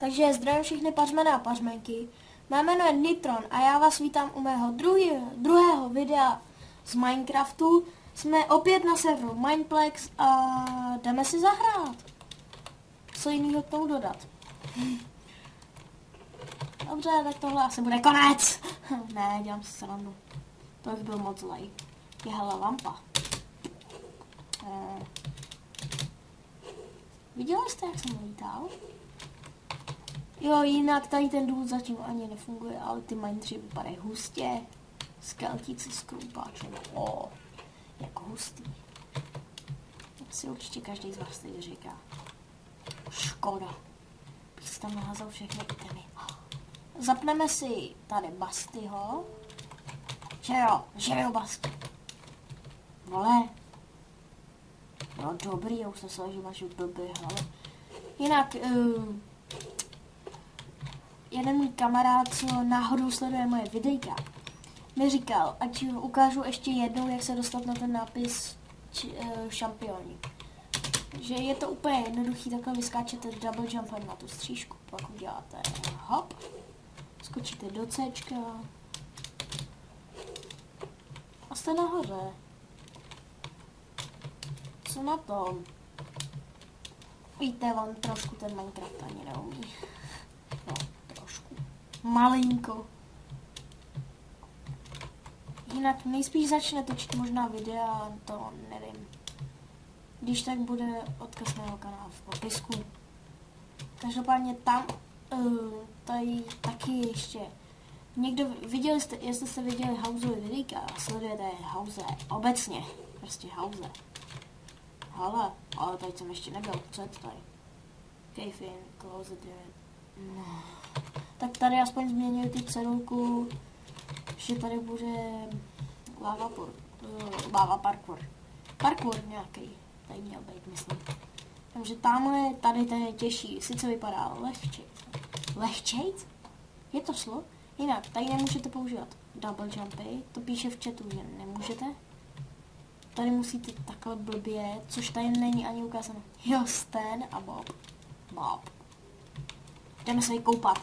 Takže zdravím všechny pařmené a pařmenky. Mé jméno je Nitron a já vás vítám u mého druhého videa z Minecraftu. Jsme opět na serveru Mineplex a jdeme si zahrát. Co jiného k tomu dodat? Dobře, tak tohle asi bude konec. Ne, dělám si srandu. To už byl moc zlej. Je hele lampa. Viděli jste, jak jsem lítal? Jo, jinak tady ten důvod zatím ani nefunguje, ale ty minetři vypadají hustě. Skeltíci s krumpáčem. Jak hustý. Asi určitě každý z vás teď říká. Škoda. Bych si tam naházal všechny itemy. Zapneme si tady Bastyho. Že jo, Basty. Vole. No dobrý, já už jsem se že máš blbý, ale. Jinak, jeden můj kamarád, co náhodou sleduje moje videjka, mi říkal, ať ukážu ještě jednou, jak se dostat na ten nápis šampioni. Že je to úplně jednoduchý, takhle vyskáčete double jumpem na tu střížku, pak uděláte hop, skočíte do Cčka a jste nahoře. Co na tom? Víte, on trošku ten Minecraft ani neumí. No, trošku. Malinko. Jinak nejspíš začne točit možná videa, to nevím. Když tak bude odkaz na jeho kanál v popisku. Každopádně tam, tady taky ještě. Viděli jste, jestli jste viděli Houseovy videjka a sledujete House obecně. Prostě House. Hele, ale tady jsem ještě nebyl, co je to tady? Cave in, closet unit. No. Tak tady aspoň změnili ty cedulku, že tady bude lava parkour. Parkour nějaký, tady měl být, myslím. Takže tamhle, tady ten je těžší, sice vypadá lehčejc. Je to slovo? Jinak, tady nemůžete používat double jumpy, to píše v chatu, že nemůžete. Tady musíte takhle blbě, což tady není ani ukázáno. Jo, Stan a Bob. Jdeme se vykoupat.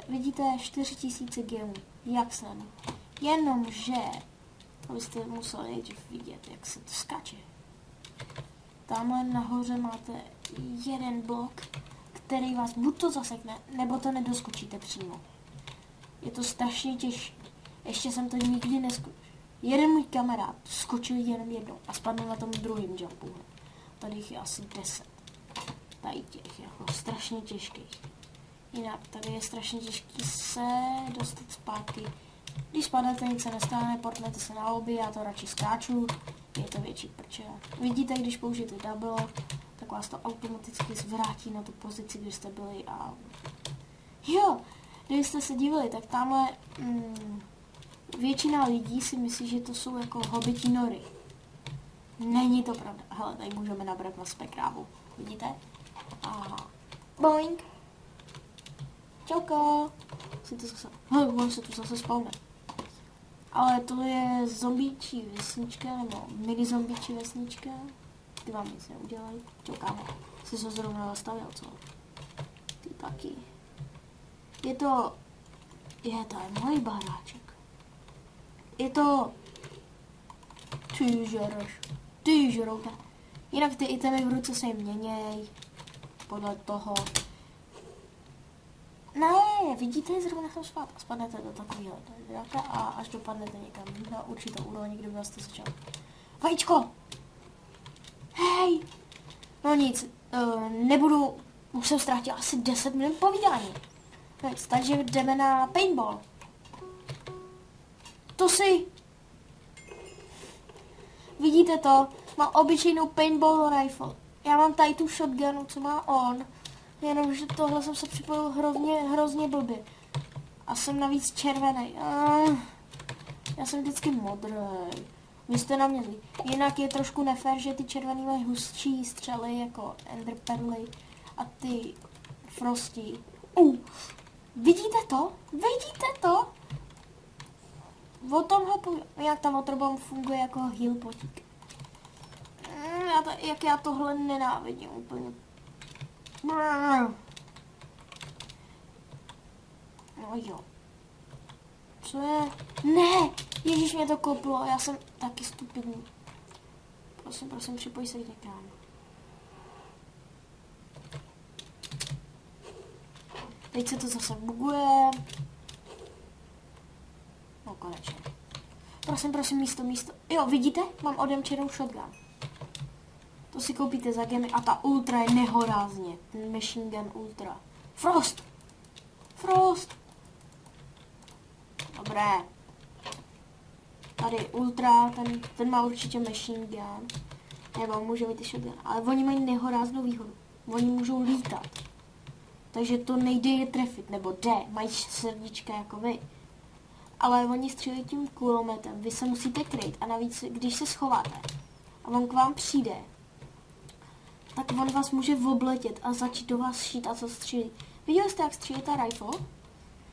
Vidíte 4000 gemů. Jak jsem. Jenomže, abyste museli nejdřív vidět, jak se to skáče. Tamhle nahoře máte jeden blok, který vás buď to zasekne, nebo to nedoskočíte přímo. Je to strašně těžké. Ještě jsem to nikdy neskočil. Jeden můj kamarád skočil jenom jednou a spadl na tom druhém jumpu. Tady jich je asi 10. Tady těch jako strašně těžkých. Jinak tady je strašně těžký se dostat zpátky. Když spadnete, nic se nestane, portnete se na lobby, já to radši skáču, je to větší prče. Vidíte, když použijete double, tak vás to automaticky zvrátí na tu pozici, kde jste byli a... Jo, kdybyste se divili, tak tamhle... většina lidí si myslí, že to jsou jako hobití nory. Není to pravda. Hele, tady můžeme nabrat na spekrávu. Vidíte? A boing. Čauko. On se tu zase spawne. Ale to je zombíčí vesnička, nebo mini zombíčí vesnička. Ty vám nic neudělají. Čaukáme. Jsi se zrovna zastavil, co? Ty taky. To je můj baráček. Je to... Ty žerouka. Jinak ty itemy v ruce se jim měněj. Podle toho. Ne, vidíte, zrovna jsem spát. A spadnete do takového dráka a až dopadnete někam na určitou úroveň, kde vás to začal. Vajíčko! Hej! No nic, nebudu... Už jsem ztratil asi 10 minut povídání. Takže jdeme na paintball. To si... Vidíte to? Má obyčejnou paintball rifle. Já mám tady tu shotgunu, co má on. Jenomže tohle jsem se připojil hrozně blbě. A jsem navíc červený. Já jsem vždycky modrý. Vy jste na mě zlí. Jinak je trošku nefér, že ty červený mají hustší střely jako Ender Perly a ty Frosty. Vidíte to? Vidíte to? O tomhle jak ta waterbomb funguje jako heal potík. Jak já tohle nenávidím úplně No jo. Co je? Ne! Ježíš, mě to koplo, já jsem taky stupidní. Prosím, připoj se k někam. Teď se to zase buguje. No konečně. Prosím, místo. Jo, vidíte? Mám odemčenou shotgun. To si koupíte za gemy a ta ultra je nehorázně. Machine gun ultra. Frost! Dobré. Tady ultra, ten má určitě machine gun. Nebo může mít i shotgun. Ale oni mají nehoráznou výhodu. Oni můžou lítat. Takže to nejde je trefit. Nebo jde. Mají srdíčka jako vy. Ale oni střílejí tím kulometem. Vy se musíte kryt. A navíc, když se schováte a on k vám přijde, tak on vás může obletět a začít do vás šít a co střílí. Viděli jste, jak střílí ta rifle?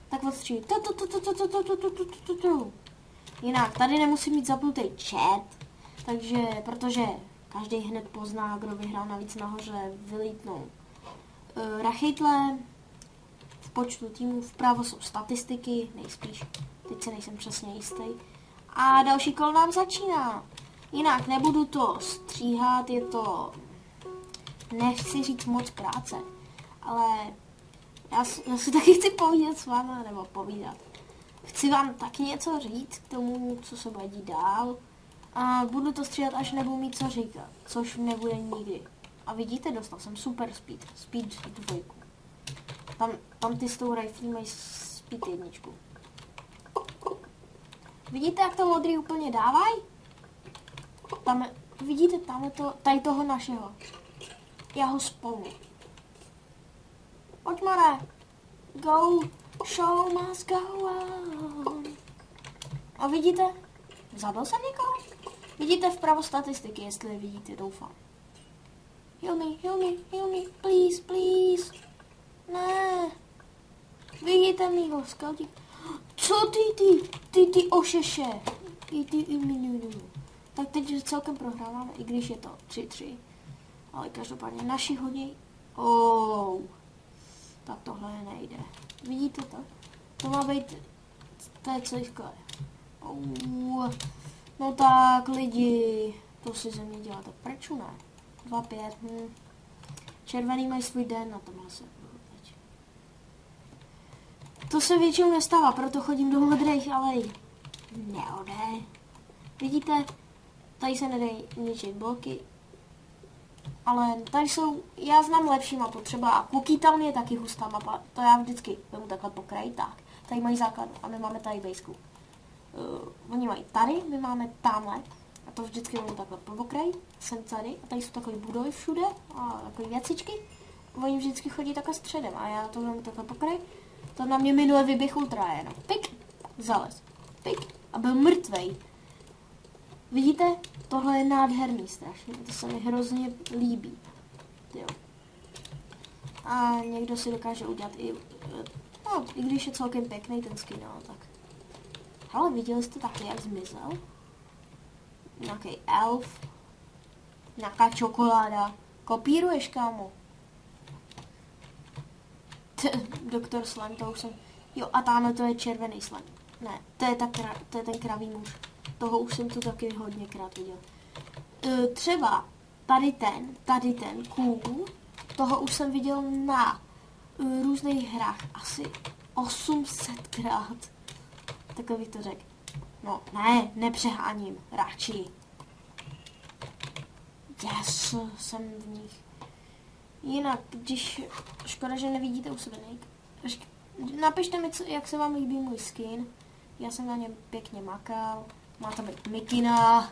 Tak odstřílí. Jinak, tady nemusí mít zapnutý chat, takže, protože každý hned pozná, kdo vyhrál, navíc nahoře vylítnou rachejtle. V počtu týmů vpravo jsou statistiky, nejspíš. Teď se nejsem přesně jistý. A další kolo nám začíná. Jinak nebudu to stříhat, je to, nechci říct moc práce, ale já si taky chci povídat s váma, nebo povídat. Chci vám taky něco říct k tomu, co se bude dít dál. A budu to stříhat, až nebudu mít co říkat, což nebude nikdy. A vidíte, dostal jsem super speed 2. Tam ty s tou riflí mají speed 1. Vidíte, jak to modrý úplně dávají? Vidíte, tam je to, tady toho našeho. Já ho spolu. Pojď, Mare. Go, show must go on. A vidíte? Zabil jsem někoho? Vidíte vpravo statistiky, jestli vidíte, doufám. Heal me, please. Ne. Vidíte mýho skautík? Co ty ošeše? Tak teď celkem prohráváme, i když je to 3-3. Ale každopádně naši hodí. Tak tohle nejde. Vidíte to? To má být... To je celý skvělé. No tak lidi, to si ze mě děláte. Proč ne? 2-5. Červený mají svůj den, na tomhle se budu teď. To se většinou nestává, proto chodím do modrých alej. Neode. Vidíte? Tady se nedají ničit bloky. Ale tady jsou, já znám lepší mapu, třeba Cookie Town je taky hustá mapa, to já vždycky vemu takhle po kraji, tak. Tady mají základ a my máme tady basku. Oni mají tady, my máme tamhle a to vždycky vemu takhle po kraji, jsem tady a tady jsou takové budovy všude a takové věcičky. Oni vždycky chodí takhle středem a já to vemu takhle po kraji. To na mě minule vyběh ultra jenom. Pik, zalez, pik a byl mrtvej. Vidíte? Tohle je nádherný strašně, to se mi hrozně líbí. Jo. A někdo si dokáže udělat i, no, i když je celkem pěkný ten skin, no, tak. Ale viděli jste taky, jak zmizel? Nějaký elf, nějaká čokoláda. Kopíruješ, kámo? Doktor Slime, to už jsem... Jo, a tamhle to je červený slime. Ne, to je ten kravý muž. Toho už jsem tu taky hodněkrát viděl. Třeba tady ten kůl, toho už jsem viděl na různých hrách asi 800krát. Takový to řekl. No, ne, nepřeháním, radši. Yes, jsem v nich. Jinak, když, škoda, že nevidíte u sebe, napište mi, jak se vám líbí můj skin. Já jsem na něm pěkně makal. Má to být mikina,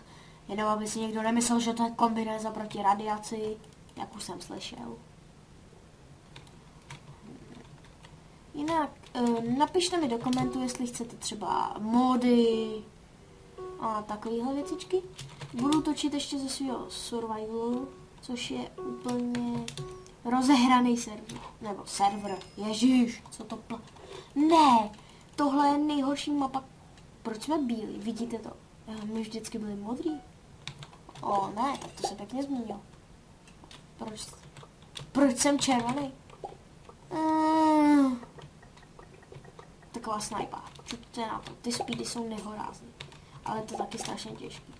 jenom aby si někdo nemyslel, že to je kombinéza proti radiaci, jak už jsem slyšel. Jinak, napište mi do komentu, jestli chcete třeba mody a takovéhle věcičky. Budu točit ještě ze svého survivalu, což je úplně rozehraný server. Nebo server, ježiš, co to Ne, tohle je nejhorší mapa. Proč jsme bílí? Vidíte to? My vždycky byli modrý. Ne, tak to se pěkně změnilo. Proč? Proč jsem červený? Taková snajpa. Co je na to? Ty speedy jsou nehorázný. Ale je to taky strašně těžký.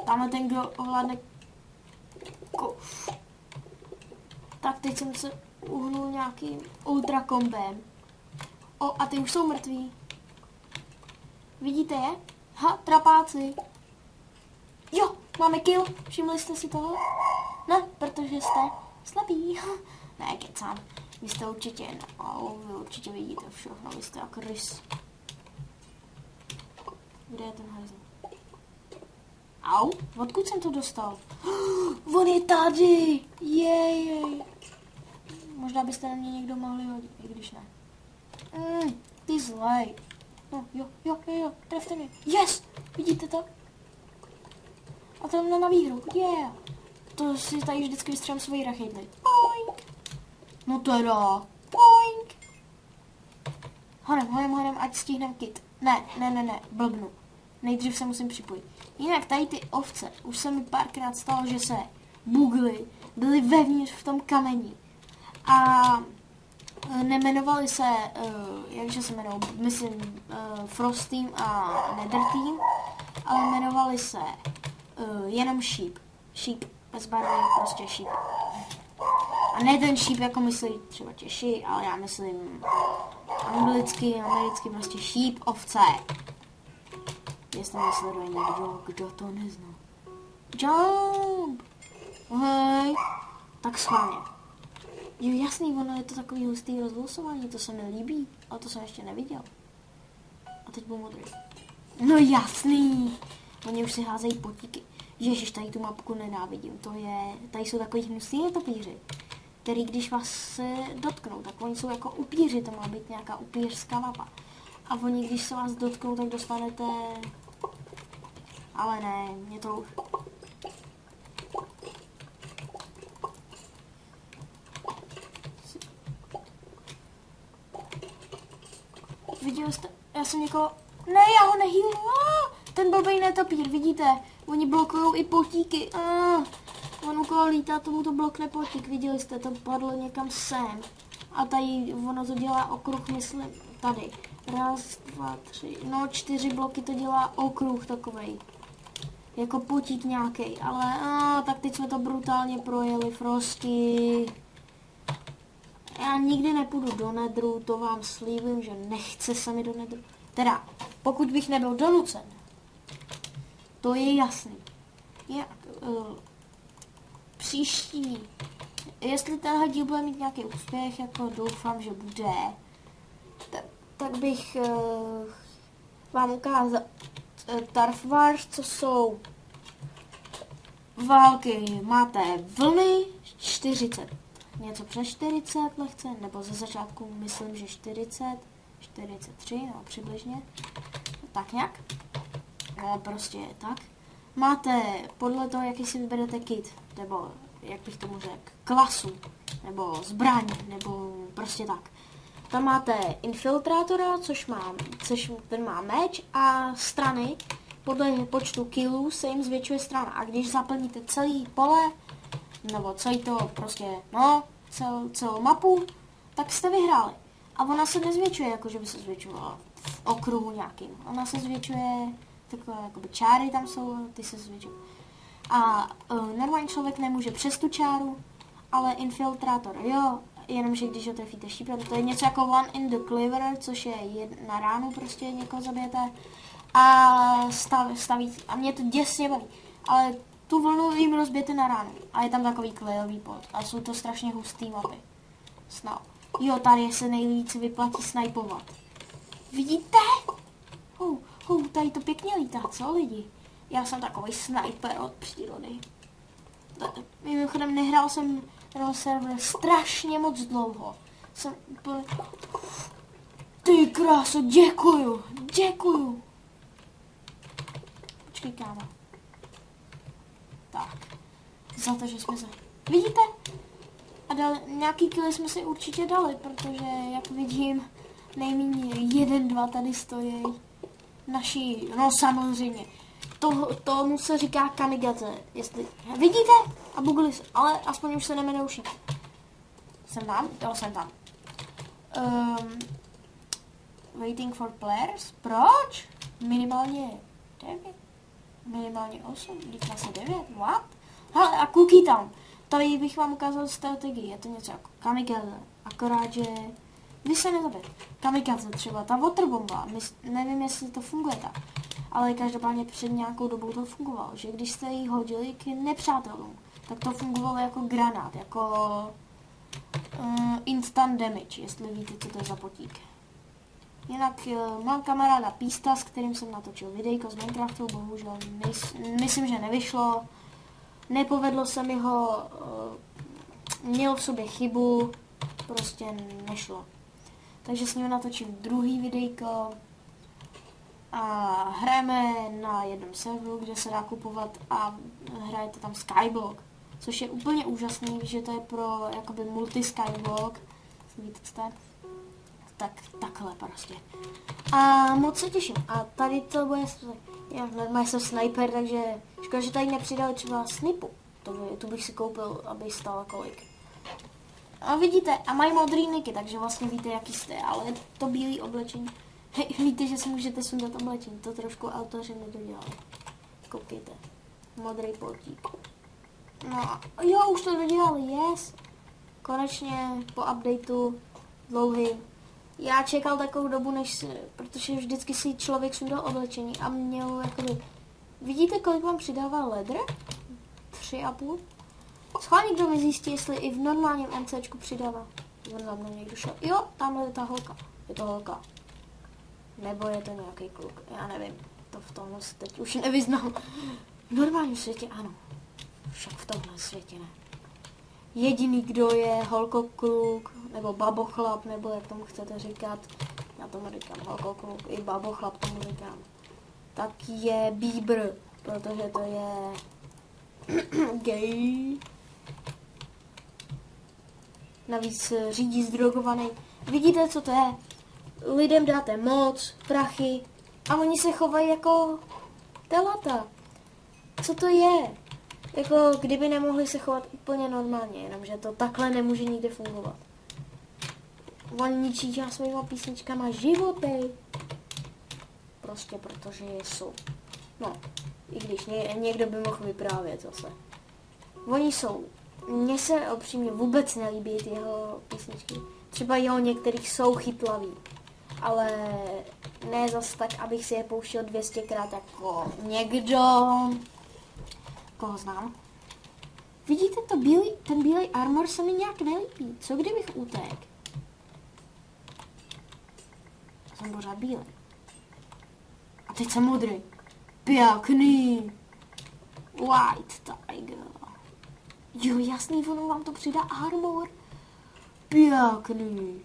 Tamhle ten, kdo ovládne koš. Tak teď jsem se uhnul nějakým ultra kombem. A ty už jsou mrtví. Vidíte je? Ha, trapáci. Jo, máme kill. Všimli jste si toho? Ne, protože jste slabí. Ne, kecám. Vy jste určitě, vy určitě vidíte všechno, vy jste jako rys. Kde je ten hajzl? Au, odkud jsem to dostal? On je tady! Jej. Možná byste na mě někdo mohli hodit, i když ne. Ty zlej. No, jo, trefte mě. Yes! Vidíte to? A to je na výhru. Yeah! To si tady vždycky vystřelím svoji rachidly. Boink! No teda. Boink! Honem, ať stihnem kit. Ne, blbnu. Nejdřív se musím připojit. Jinak tady ty ovce, už se mi párkrát stalo, že se bugly, byly vevnitř v tom kameni. A nemenovali se, jakže se jmenou, myslím, Frost Team a Nether Team, ale jmenovali se jenom Sheep. Sheep, bez barvy, prostě Sheep. A ne ten Sheep, jako myslí třeba Češi, ale já myslím americký, prostě Sheep, ovce. Jestli mě sleduje někdo, kdo to nezná. Jump! Hej! Tak schválně. Jo, jasný, ono je to takový hustý rozlosování, to se mi líbí, ale to jsem ještě neviděl. A teď byl modrý. No jasný! Oni už si házejí potíky. Ježiš, tady tu mapku nenávidím, tady jsou takový hnusný netopíři, který když vás se dotknou, tak oni jsou jako upíři, to má být nějaká upířská mapa. A oni, když se vás dotknou, tak dostanete... Ale ne, mě to už... Viděli jste? Já jsem někoho... Ne, já ho nehýlu. Ten blbej netopír, vidíte? Oni blokujou i potíky. On u koho lítá, tomu to blokne potík. Viděli jste, to padlo někam sem. A tady ono to dělá okruh, myslím, tady. 1, 2, 3, no 4 bloky to dělá okruh takovej. Jako potík nějaký, ale tak teď jsme to brutálně projeli, Frosti. Já nikdy nepůjdu do Nedru, to vám slíbím, že nechce se mi do Nedru. Teda, pokud bych nebyl donucen, to je jasný. Příští, jestli tenhle díl bude mít nějaký úspěch, jako doufám, že bude, tak bych vám ukázal Turf Wars, co jsou války. Máte vlny 40, něco přes 40 lehce, nebo ze začátku myslím, že 40, 43, no přibližně, tak nějak, prostě tak. Máte podle toho, jaký si vyberete kit, nebo jak bych tomu řekl, klasu, nebo zbraň, nebo prostě tak. Tam máte infiltrátora, ten má meč a strany. Podle počtu killů se jim zvětšuje strana. A když zaplníte celý pole, nebo celý to prostě, no, celou mapu, tak jste vyhráli. A ona se nezvětšuje, jako že by se zvětšovala v okruhu nějakým. Ona se zvětšuje, takové jakoby čáry tam jsou, ty se zvětšují. A normální člověk nemůže přes tu čáru, ale infiltrátor, jo. Jenomže když ho trefíte šípem, to je něco jako one in the cleaver, což je na ránu prostě někoho zabijete a staví, a mě to děsně baví, ale tu vlnu jim rozbijete na ránu a je tam takový klejový pod a jsou to strašně hustý mapy. Snad. Jo, tady se nejvíce vyplatí snajpovat. Vidíte? Tady to pěkně lítá, co lidi? Já jsem takový sniper od přírody. Mimochodem nehrál jsem na server strašně moc dlouho. Jsem úplně... Ty kráso, děkuju. Počkej, kámo. Tak. Za to, že jsme se... Vidíte? A nějaký killy jsme si určitě dali, protože, jak vidím, nejméně 1, 2 tady stojí. Naši, no samozřejmě. Tomu se říká kamikaze, jestli... Vidíte? A bugli se, ale aspoň už se nemenou Sheep. Jsem tam? Jo, jsem tam. Waiting for players? Proč? Minimálně 9? Minimálně 8? Teď asi 9? What? Hele, a cookie tam. Tady bych vám ukázal strategii. Je to něco jako kamikaze. Akorát, že vy se nezabijete. Kamikaze třeba, ta waterbomba. Nevím, jestli to funguje tak. Ale každopádně před nějakou dobou to fungovalo. Že když jste ji hodili k nepřátelům, tak to fungovalo jako granát. Jako instant damage, jestli víte, co to je za potík. Jinak mám kamaráda Písta, s kterým jsem natočil videjko z Minecraftu, bohužel myslím, že nevyšlo. Nepovedlo se mi ho, měl v sobě chybu, prostě nešlo. Takže s ním natočím druhý videjko a hrajeme na jednom serveru, kde se dá kupovat a hrajete tam Skyblock, což je úplně úžasný, že to je pro jakoby multi-Skyblock, víte, co to je? Tak takhle prostě. A moc se těším. A tady to bude, já normálně jsem sniper, takže škoda, že tady nepřidali třeba snipu. To bych si koupil, aby stalo kolik. A vidíte, a mají modrý niky, takže vlastně víte, jaký jste, ale to bílé oblečení. Hej, víte, že si můžete sundat oblečení, to trošku autoři nedodělali. Koukejte, modrý potík. No, jo, už to dodělali, yes. Konečně po updateu dlouhý. Já čekal takovou dobu, protože vždycky si člověk sundal oblečení a měl jakoby... Vidíte, kolik vám přidává ledr? 3,5. Schválně kdo mi zjistí, jestli i v normálním MCčku přidává. Za mnou někdo šel. Jo, tamhle je ta holka. Je to holka. Nebo je to nějaký kluk. Já nevím. To v tomhle se teď už nevyznám. V normálním světě ano. Však v tomhle světě ne. Jediný, kdo je holkokluk, nebo babochlap, nebo jak tomu chcete říkat, já tomu říkám holkokluk, i babochlap tomu říkám, tak je Bieber, protože to je gay. Navíc řídí zdrogovaný. Vidíte, co to je? Lidem dáte moc, prachy a oni se chovají jako telata. Co to je? Jako kdyby nemohli se chovat úplně normálně, jenomže to takhle nemůže nikdy fungovat. On ničí svýma písničkama životy. Prostě protože jsou. No, i když někdo by mohl vyprávět zase. Oni jsou. Mně se opřímně vůbec nelíbí ty jeho písničky. Třeba jeho některých jsou chytlavý. Ale ne zase tak, abych si je pouštěl 200krát jako někdo, koho znám. Vidíte, ten bílej armor se mi nějak nelíbí. Co kdybych utek? Jsem pořád bílej. A teď jsem modrý. Pěkný. White Tiger. Jo, jasný, ono vám to přidá armor. Pěkný.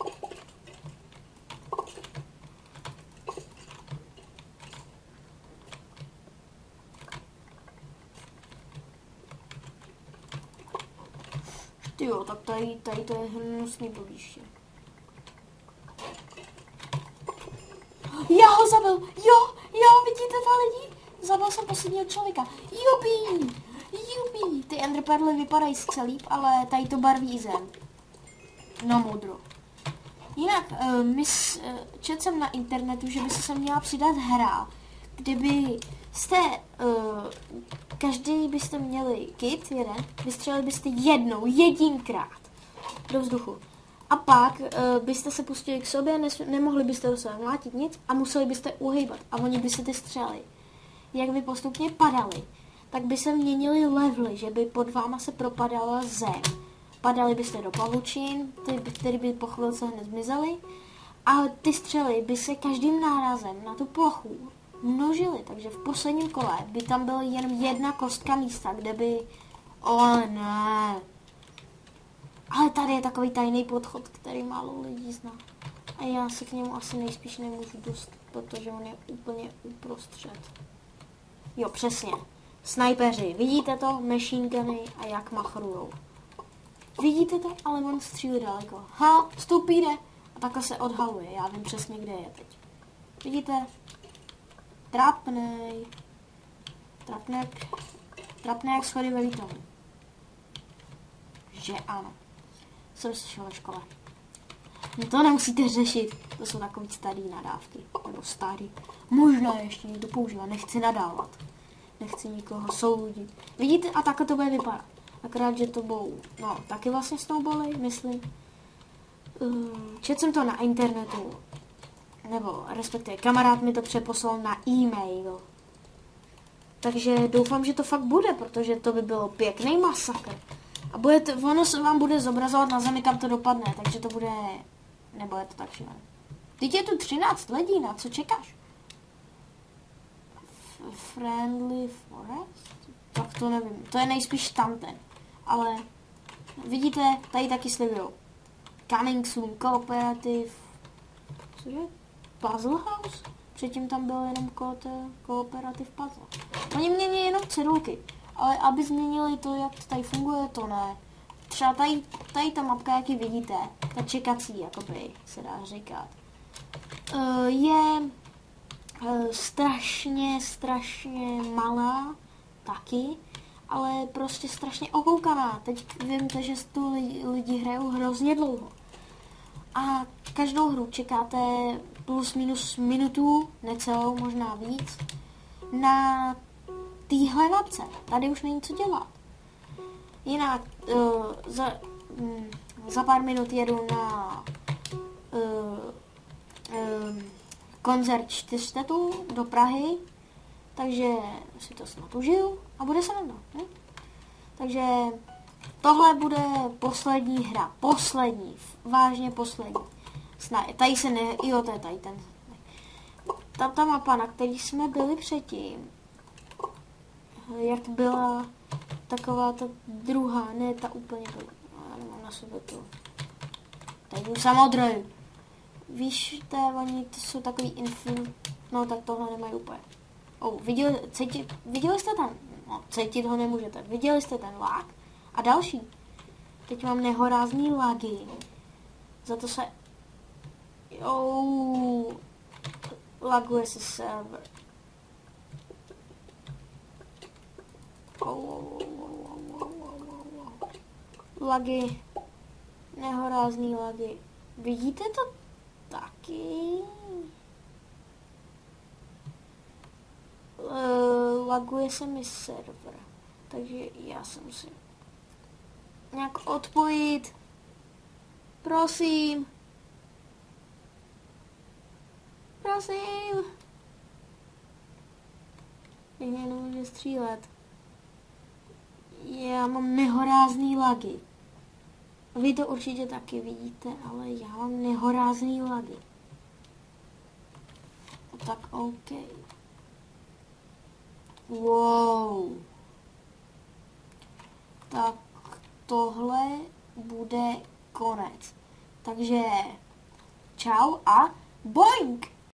Jo, tak tady to je hnusný bojiště. Já ho zabil! Jo, vidíte to lidi? Zabil jsem posledního člověka. Jupi! Ty enderperly vypadají sice líp, ale tady to barví zem. Na modro. Jinak, četl jsem na internetu, že by se měla přidat hra, kdyby jste, každý byste měli kit jeden, vystřelili byste jedinkrát do vzduchu. A pak byste se pustili k sobě, nemohli byste do sebe mlátit nic a museli byste uhejbat a oni by se ty střely. Jak by postupně padali, tak by se měnily levely, že by pod váma se propadala zem. Padali byste do pavučin, které by po chvilce hned zmizely, a ty střely by se každým nárazem na tu plochu množily, takže v posledním kole by tam byla jen jedna kostka místa, kde by... Ale ne. Ale tady je takový tajný podchod, který málo lidí zná. A já se k němu asi nejspíš nemůžu dostat, protože on je úplně uprostřed. Jo, přesně. Snajpeři, vidíte to? Machine guny a jak machrujou. Vidíte to? Ale on střílí daleko. Ha, stupíde. A takhle se odhaluje. Já vím přesně, kde je teď. Vidíte? Trapnej. Trapnej jak schody ve výtahu. Že ano. jsem slyšel ve škole. No to nemusíte řešit, to jsou takový starý nadávky, nebo starý. Možná ještě někdo používá, nechci nadávat. Nechci nikoho soudit. Vidíte, a takhle to bude vypadat. Akorát, že to budou, no, taky vlastně snowbally, myslím. Četl jsem to na internetu, nebo respektive kamarád mi to přeposlal na e-mail. Takže doufám, že to fakt bude, protože to by bylo pěkný masakr. A ono se vám bude zobrazovat na zemi, kam to dopadne, takže to bude, nebo je to tak šílené. Teď je tu 13 lidí, na co čekáš? Friendly Forest? Tak to nevím, to je nejspíš tamten. Ale vidíte, tady taky slibujou. Coming soon, Cooperative, cože? Puzzle House? Předtím tam byl jenom Cooperative Puzzle. Oni mění jenom cedulky, ale aby změnili to, jak to tady funguje, to ne. Třeba tady ta mapka, jak ji vidíte, ta čekací, jakoby se dá říkat, je strašně malá taky, ale prostě strašně okoukaná. Teď vím, že tu lidi hrajou hrozně dlouho. A každou hru čekáte plus minus minutu, necelou, možná víc, na téhle mapce. Tady už není co dělat. Jinak za pár minut jedu na koncert 400 do Prahy, takže si to snad užiju a bude se mnou. Takže tohle bude poslední hra. Poslední. Vážně poslední. Tady se ne... Jo, to je tady ten. Ta mapa, na který jsme byli předtím, jak byla taková ta druhá, ne ta úplně byla. Já nemám na sobě to. Tady byl samodroj. Víš, oni to jsou takový infin... No tak tohle nemají úplně. Viděli jste ten? No, cítit ho nemůžete. Viděli jste ten lag? A další. Teď mám nehorázný lagy. Za to se... Laguje se server. Lagy. Nehorázný lagy. Vidíte to taky? Laguje se mi server. Takže já se musím nějak odpojit. Prosím. Prosím. Teď nemůže střílet. Já mám nehorázný lagy. Vy to určitě taky vidíte, ale já mám nehorázný lagy. Tak OK. Wow. Tak tohle bude konec. Takže čau a boing!